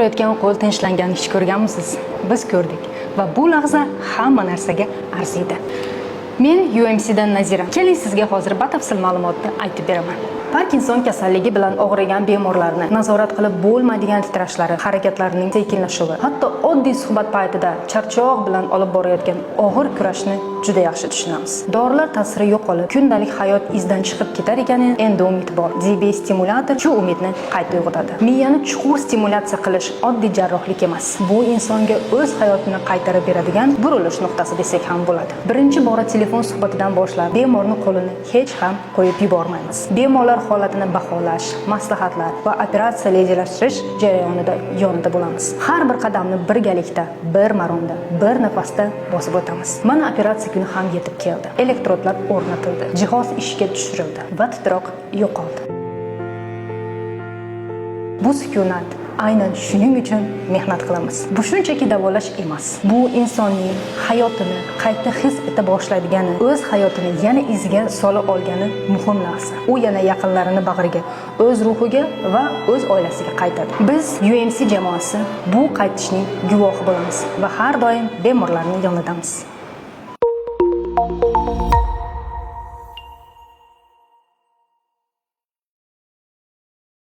o'tirayotgan qo'l tinchlanganini hech ko'rganmisiz? Biz ko'rdik va bu lahza hamma narsaga arziydi. Men UMCdan Nazira. Keling sizga hozir batafsil ma'lumotni aytib beraman. Parkinson kasalligi bilan og'rigan bemorlarni nazorat qilib bo'lmaydigan titrashlari, harakatlarining sekinlashuvi, hatto oddiy suhbat paytida charchoq bilan olib borayotgan og'ir kurashni juda yaxshi tushunamiz. Dorilar ta'siri yo'qolib, kundalik hayot izdan chiqib ketar ekan, endi umid bor. DB stimulyator shu umidni qayta uyg'otadi. Miyani chuqur stimulyatsiya qilish oddiy jarrohlik emas. Bu insonga o'z hayotini qaytarib beradigan burilish nuqtasi desak ham bo'ladi. Birinchi bora telefon suhbatidan boshlab, bemorning qo'lini hech ham qo'yib yubormaymiz. Bemorlar holatini baholash, maslahatlar va operatsiya rejalashtirish jarayonida yonida bo'lamiz. Har bir qadamni birgalikda, bir maromda, bir nafasda bosib o'tamiz. Mana operatsiya kuni ham yetib keldi. Elektrodlar o'rnatildi, jihoz ishga tushirildi va titroq yo'qoldi. Bu sukunat aynan shuning uchun mehnat qilamiz. Bu shunchaki davolash emas. Bu insonning hayotini qayta his eta boshlaydigani, o'z hayotini yana izga sola olgani muhim narsa. U yana yaqinlarini bag'riga, o'z ruhiga va o'z oilasiga qaytadi. Biz UMC jamoasi bu qaytishning guvohi bo'lamiz va har doim bemorlarning yonidamiz.